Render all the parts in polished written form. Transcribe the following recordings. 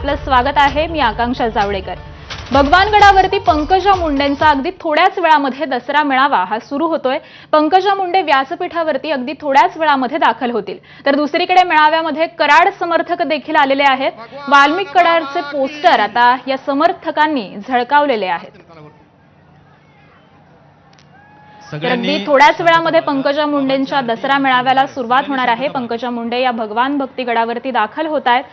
आपलं स्वागत आहे। मी आकांक्षा जावडेकर। भगवानगडावरती पंकजा मुंडेंचा अगदी थोड्याच वेळामध्ये दसरा मेळावा हा सुरू होतोय। पंकजा मुंडे व्यासपीठावरती अगदी थोड्याच वेळामध्ये दाखल होतील। तर दुसरीकडे मेळाव्यामध्ये कराड समर्थक देखील आलेले आहेत। वाल्मिक कराडचे पोस्टर आता या समर्थकांनी झळकावलेले आहेत। तर अगदी थोड्याच वेळामध्ये पंकजा मुंडेंच्या दसरा मेळाव्याला सुरुवात होणार आहे। पंकजा मुंडे या भगवान भक्ती गडावरती दाखल होत आहेत।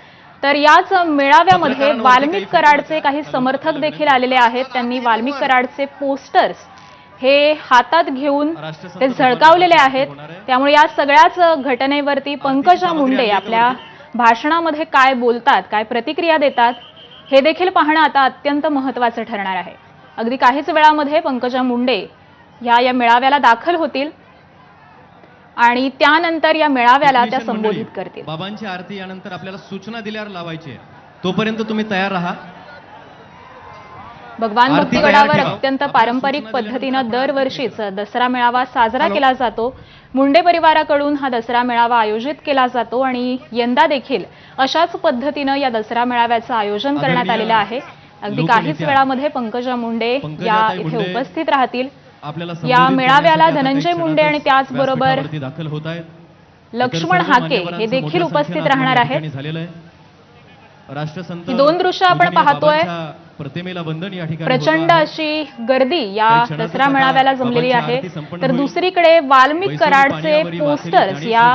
तर याच मेळाव्यामध्ये वाल्मिक कराडचे काही समर्थक देखील आलेले आहेत। त्यांनी वाल्मिक कराडचे पोस्टर्स हे हातात घेऊन ते झळकावलेले आहेत। त्यामुळे या सगळ्याच घटनेवरती पंकजा मुंडे आपल्या भाषणामध्ये काय बोलतात, काय प्रतिक्रिया देतात हे देखील पाहणं आता अत्यंत महत्त्वाचं ठरणार आहे। अगदी काहीच वेळामध्ये पंकजा मुंडे या मेळाव्याला दाखल होतील आणि त्यानंतर या मेळाव्याला त्या संबोधित करतील। बाबांची आरती यानंतर आपल्याला सूचना दिल्यावर लावायची आहे, तोपर्यंत तुम्ही तयार राहा। भगवान भक्तीगडावर अत्यंत पारंपरिक पद्धतीने दरवर्षीच दसरा मेळावा साजरा केला जातो। मुंडे परिवाराकडून हा दसरा मेळावा आयोजित केला जातो आणि यंदा देखील अशाच पद्धतीने या दसरा मेळाव्याचं आयोजन करण्यात आलेलं आहे। अगदी काहीच वेळामध्ये पंकजा मुंडे या इथे उपस्थित राहतील। या मेळाव्याला धनंजय मुंडे आणि त्याचबरोबर लक्ष्मण हाके हे देखील उपस्थित राहणार आहेत। ही दोन दृश्य आपण पाहतोय। प्रतिमेला वंदन या ठिकाणी प्रचंड अशी गर्दी या दसरा मेळाव्याला जमलेली आहे। तर दुसरीकडे वाल्मिक कराडचे पोस्टर्स या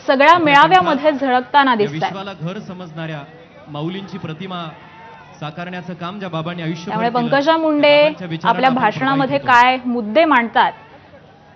सगळ्या मेळाव्यामध्ये झळकताना दिसतात। विश्वाला घर समजणाऱ्या माऊलींची प्रतिमा साकारण्याचं काम ज्या बाबांनी आयुष्य, त्यामुळे पंकजा मुंडे आपल्या भाषणामध्ये काय मुद्दे मांडतात,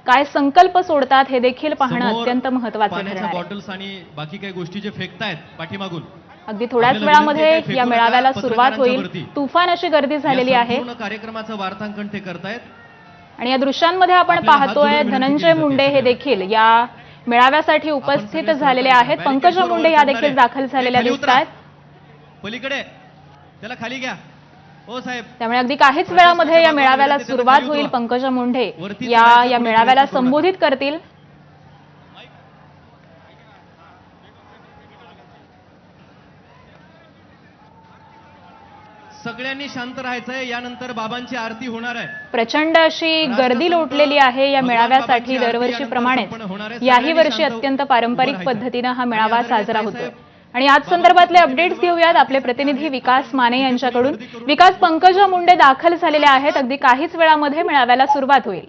काय संकल्प सोडतात हे देखील पाहणं अत्यंत महत्त्वाचं ठरणार आहे। बॉटल्स आणि बाकी काही गोष्टी जे फेकतायत पाठीमागून, अगदी थोड्याच वेळामध्ये या मेळाव्याला सुरुवात होईल। तुफान अशी गर्दी झालेली आहे। कार्यक्रमाचं वार्तांकन ते करतायत आणि या दृश्यांमध्ये आपण पाहतोय धनंजय मुंडे हे देखील या मेळाव्यासाठी उपस्थित झालेले आहेत। पंकजा मुंडे या देखील दाखल झालेल्या दिसत आहेत। पलीकडे त्याला खाली घ्या ओ साहेब। त्यामुळे अगदी काहीच वेळामध्ये या मेळाव्याला सुरुवात होईल। पंकजा मुंडे या मेळाव्याला संबोधित करतील। सगळ्यांनी शांत राहायचंय, यानंतर बाबांची आरती होणार आहे। प्रचंड अशी गर्दी लोटलेली आहे या मेळाव्यासाठी। दरवर्षीप्रमाणेच याही वर्षी अत्यंत पारंपरिक पद्धतीने हा मेळावा साजरा होतो। आणि आज संदर्भातले अपडेट्स घेऊयात आपले प्रतिनिधी विकास माने यांच्याकडून। विकास, पंकजा मुंडे दाखल झालेले आहेत। अगदी काहीच वेळामध्ये मेळाव्याला सुरुवात होईल।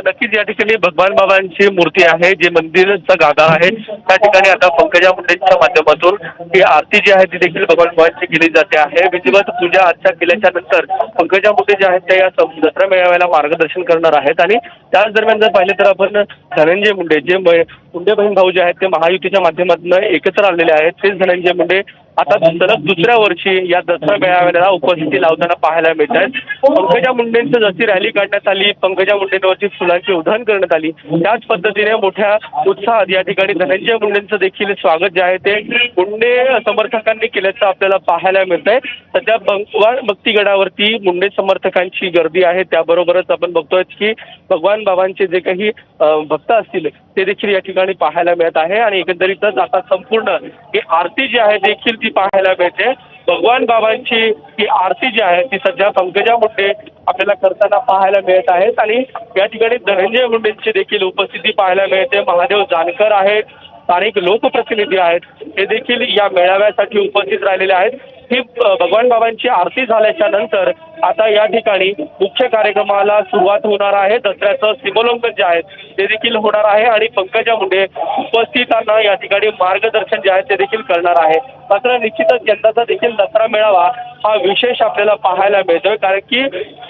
नक्कीच या ठिकाणी भगवान बाबांची मूर्ती आहे, जे मंदिराचा गाभा आहे त्या ठिकाणी आता पंकजा मुंडेंच्या माध्यमातून ही आरती जी आहे ती देखील भगवान बाबांची केली जाते आहे। विधिवत पूजा आजच्या केल्याच्या नंतर पंकजा मुंडे जे आहेत त्या या दसरा मेळाव्याला मार्गदर्शन करणार आहेत। आणि त्याच दरम्यान जर पाहिलं तर आपण धनंजय मुंडे, जे मुंडे बहीण भाऊ जे आहेत ते महायुतीच्या माध्यमातून एकत्र आलेले आहेत, तेच धनंजय मुंडे आता सलग दुसऱ्या वर्षी या दसरा मेळाव्याला उपस्थिती लावताना पाहायला मिळत आहेत। पंकजा मुंडेंची जशी रॅली काढण्यात आली, पंकजा मुंडेंवरती फुलांची उधळण करण्यात आली, त्याच पद्धतीने मोठ्या उत्साहात या ठिकाणी धनंजय मुंडेंचं देखील स्वागत जे आहे ते मुंडे समर्थकांनी केल्याचं आपल्याला पाहायला मिळत आहे। सध्या भगवान भक्तीगडावरती मुंडे समर्थकांची गर्दी आहे, त्याबरोबरच आपण बघतोय की भगवान बाबांचे जे काही भक्त असतील ते देखील या ठिकाणी पाहायला मिळत आहे। आणि एकंदरीतच आता संपूर्ण ही आरती जी आहे देखील ती पाहायला मिळते। भगवान बाबांची ही आरती जी आहे ती सध्या पंकजा मुंडे आपल्याला करताना पाहायला मिळत आहेत। आणि या ठिकाणी धनंजय मुंडेंची देखील उपस्थिती पाहायला मिळते। महादेव जानकर आहेत, स्थानिक लोकप्रतिनिधी आहेत, हे देखील या मेळाव्यासाठी उपस्थित राहिलेले आहेत। ही भगवान बाबांची आरती झाल्याच्या नंतर आता या ठिकाणी मुख्य कार्यक्रमाला सुरुवात होणार आहे। दसऱ्याचं सीमोल्लंघन जे आहे ते देखील होणार आहे आणि पंकजा मुंडे उपस्थितांना या ठिकाणी मार्गदर्शन जे आहे ते देखील करणार आहे। मात्र निश्चितच यंदाचा देखील दसरा मेळावा हा विशेष आपल्याला पाहायला मिळतोय, कारण की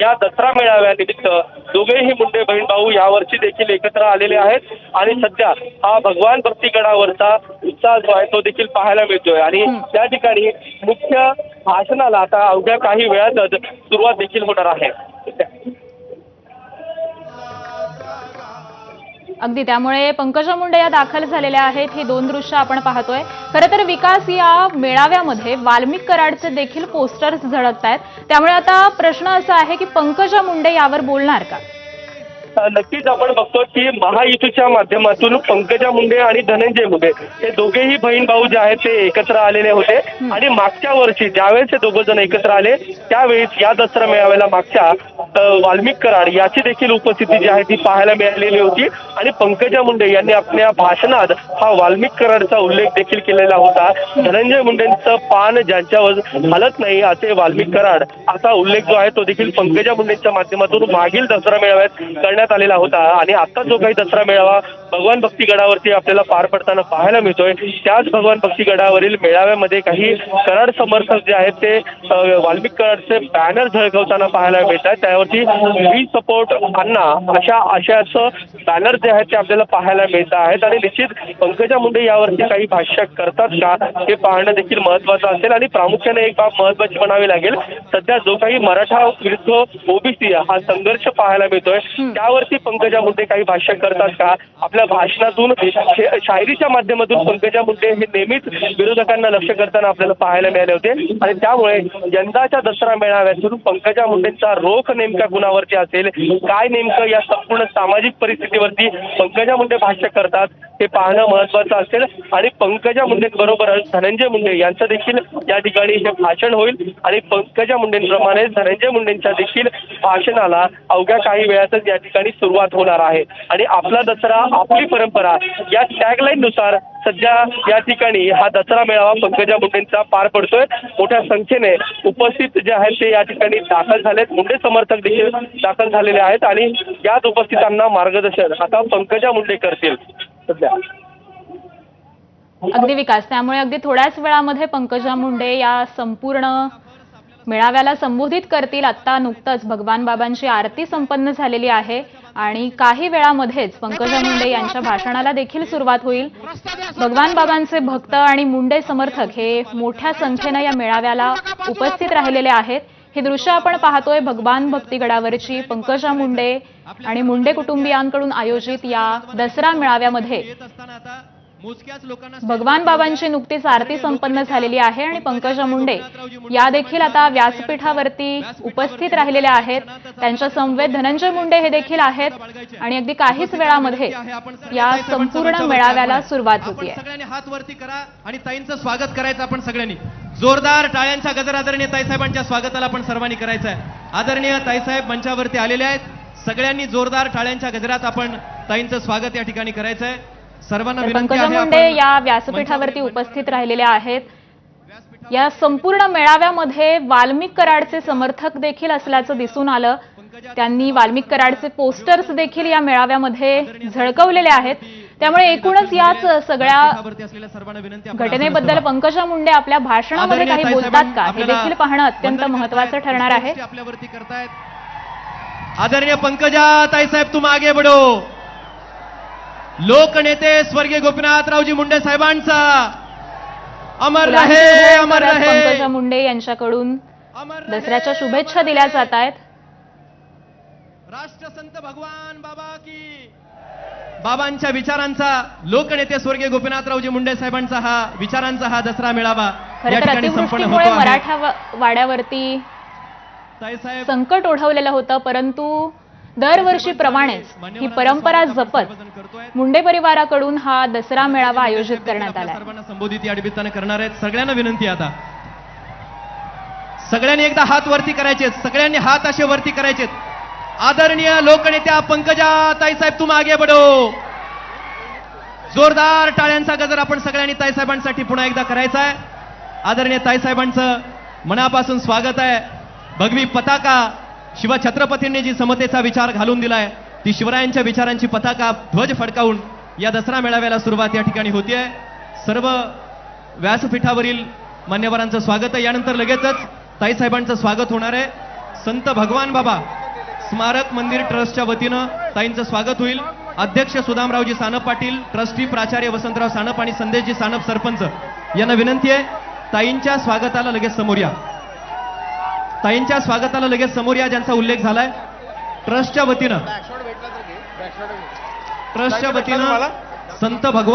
या दसरा मेळाव्यानिमित्त दोघेही मुंडे बहीण भाऊ यावर्षी देखील एकत्र आलेले आहेत। आणि सध्या हा भगवान भक्तीगडावरचा उत्साह जो आहे तो देखील पाहायला मिळतोय। आणि त्या ठिकाणी मुख्य भाषणाला आता अवघ्या काही वेळातच सुरुवात देखील होणार आहे। अगदी त्यामुळे पंकजा मुंडे या दाखल झालेल्या आहेत। ही दोन दृश्य आपण पाहतोय। खरं तर विकास, या मेळाव्यामध्ये वाल्मिक कराडचे देखील पोस्टर्स झळकतायत। त्यामुळे आता प्रश्न असा आहे की पंकजा मुंडे यावर बोलणार का? नक्कीच आपण बघतो की महायुतीच्या माध्यमातून पंकजा मुंडे आणि धनंजय मुंडे हे दोघेही बहीण भाऊ जे आहेत ते एकत्र आलेले होते आणि मागच्या वर्षी ज्यावेळेस हे दोघं जण एकत्र आले त्यावेळेस या दसरा मेळाव्याला मागच्या वाल्मिक कराड याची देखील उपस्थिती जी आहे ती पाहायला मिळालेली होती आणि पंकजा मुंडे यांनी आपल्या भाषणात हा वाल्मिक कराडचा उल्लेख देखील केलेला होता. धनंजय मुंडेंचं पान ज्यांच्यावर हलत नाही असे वाल्मिक कराड असा उल्लेख जो आहे तो देखील पंकजा मुंडेंच्या माध्यमातून मागील दसरा मेळाव्यात करण्यात आलेला होता आणि आता जो काही दसरा मेळावा भगवान भक्ती गडावरती आपल्याला पार पडताना पाहायला मिळतोय त्याच भगवान भक्ती गडावरील मेळाव्यामध्ये काही कराड समर्थक जे आहेत ते वाल्मिक कराडचे बॅनर झळकवताना पाहायला मिळत आहेत. त्यावरती वी सपोर्ट अण्णा अशा आशयाचं बॅनर जे आहेत ते आपल्याला पाहायला मिळत आहेत आणि निश्चित पंकजा मुंडे यावरती काही भाष्य करतात का हे पाहणं देखील महत्वाचं असेल आणि प्रामुख्याने एक बाब महत्वाची म्हणावी लागेल. सध्या जो काही मराठा विरुद्ध ओबीसी हा संघर्ष पाहायला मिळतोय त्यावरती पंकजा मुंडे काही भाष्य करतात का. आपल्या भाषणातून शायरीच्या माध्यमातून पंकजा मुंडे हे नेहमीच विरोधकांना लक्ष करताना आपल्याला पाहायला मिळाले होते आणि त्यामुळे यंदाच्या दसरा मेळाव्यातून पंकजा मुंडेंचा रोख नेमका कुणावरती असेल काय नेमकं या संपूर्ण सामाजिक परिस्थितीवरती पंकजा मुंडे भाष्य करतात हे पाहणं महत्वाचं असेल आणि पंकजा मुंडेंबरोबरच धनंजय मुंडे यांचं देखील या ठिकाणी हे भाषण होईल आणि पंकजा मुंडेंप्रमाणे धनंजय मुंडेंच्या देखील भाषणाला अवघ्या काही वेळातच या ठिकाणी सुरुवात होणार आहे आणि आपला दसरा आपली परंपरा या टॅगलाईन नुसार सध्या या ठिकाणी हा दसरा मेळावा पंकजा मुंडेंचा पार पडतोय. मोठ्या संख्येने उपस्थित जे आहेत ते या ठिकाणी दाखल झालेत. मुंडे समर्थक देखील दाखल झालेले आहेत आणि याच उपस्थितांना मार्गदर्शन आता पंकजा मुंडे करतील. सध्या अगदी विकास त्यामुळे अगदी थोड्याच वेळामध्ये पंकजा मुंडे या संपूर्ण मेळाव्याला संबोधित करतील. आता नुकतंच भगवान बाबांची आरती संपन्न झालेली आहे आणि काही वेळामध्येच पंकजा मुंडे यांच्या भाषणाला देखील सुरुवात होईल. भगवान बाबांचे भक्त आणि मुंडे समर्थक हे मोठ्या संख्येनं या मेळाव्याला उपस्थित राहिलेले आहेत. हे दृश्य आपण पाहतोय भगवान भक्ती गडावरची पंकजा मुंडे आणि मुंडे कुटुंबियांकडून आयोजित या दसरा मेळाव्यामध्ये भगवान बाबांची नुकतीच आरती संपन्न झालेली आहे आणि पंकजा मुंडे या देखील आता व्यासपीठावरती उपस्थित राहिलेल्या आहेत. त्यांच्या समवेत धनंजय मुंडे हे देखील आहेत आणि अगदी काहीच वेळामध्ये या संपूर्ण मेळाव्याला सुरुवात होती आहे. सगळ्यांनी हात वरती करा आणि ताईंचं स्वागत करायचं आपण सगळ्यांनी. जोरदार टाळ्यांचा गजर आदरणीय ताईसाहेबांच्या स्वागताला आपण सर्वांनी करायचं आहे. आदरणीय ताईसाहेब मंचावरती आलेले आहेत. सगळ्यांनी जोरदार टाळ्यांच्या गजरात आपण ताईंचं स्वागत या ठिकाणी करायचं आहे. सर्वांना विनंती पंकजा आहे मुंडे या व्यासपीठावरती उपस्थित राहिलेल्या आहेत. या संपूर्ण मेळाव्यामध्ये वाल्मिक कराडचे समर्थक देखील असल्याचं दिसून आलं. त्यांनी वाल्मिक कराडचे पोस्टर्स देखील या मेळाव्यामध्ये झळकवलेले आहेत. त्यामुळे एकूणच याच सगळ्या घटनेबद्दल पंकजा मुंडे आपल्या भाषणामध्ये काही बोलतात का हे देखील पाहणं अत्यंत महत्वाचं ठरणार आहे. आपल्यावरती करतायत. आदरणीय पंकजा ताईसाहेब तुम आगे बढो. लोकनेते स्वर्गीय गोपीनाथरावजी मुंडे साहेबांचा अमर रहे अमर रहे. पंकजा मुंडे यांच्याकडून दसऱ्याच्या शुभेच्छा दिल्या जात आहेत. राष्ट्रसंत भगवान बाबा की. बाबांच्या विचारांचा लोकनेते स्वर्गीय गोपीनाथरावजी मुंडे साहेबांचा हा विचारांचा हा दसरा मेळावा या ठिकाणी संपन्न अतिवृष्टीमुळे होतो आहे. मराठा वाड्यावरती ताईसाहेब संकट ओढवलेलं होतं परंतु दरवर्षीप्रमाणेच ही परंपरा जपत मुंडे परिवाराकडून हा दसरा मेळावा आयोजित करण्यात आला. सर्वांना संबोधित या निमित्तानं करणार आहेत. सगळ्यांना विनंती आता सगळ्यांनी एकदा हात वरती करायचे. सगळ्यांनी हात असे वरती करायचे. आदरणीय लोकनेत्या पंकजा ताईसाहेब तुम आगे बढो. जोरदार टाळ्यांचा गजर आपण सगळ्यांनी ताईसाहेबांसाठी पुन्हा एकदा करायचा आहे. आदरणीय ताईसाहेबांचं मनापासून स्वागत आहे. भगवी पताका शिवछत्रपतींनी जी समतेचा विचार घालून दिलाय ती शिवरायांच्या विचारांची पताका ध्वज फडकावून या दसरा मेळाव्याला सुरुवात या ठिकाणी होतीये. सर्व व्यासपीठावरील मान्यवरांचं स्वागत आहे. यानंतर लगेचच ताईसाहेबांचं स्वागत होणार आहे. संत भगवान बाबा स्मारक मंदिर ट्रस्टच्या वतीनं ताईंचं स्वागत होईल. अध्यक्ष सुदामरावजी सानप पाटील, ट्रस्टी प्राचार्य वसंतराव सानप आणि संदेशजी सानप सरपंच यांना विनंती आहे ताईंच्या स्वागताला लगेच समोर या. ताईंच्या स्वागताला लगेच समोर या ज्यांचा उल्लेख झालाय. ट्रस्टच्या वतीनं संत भगवान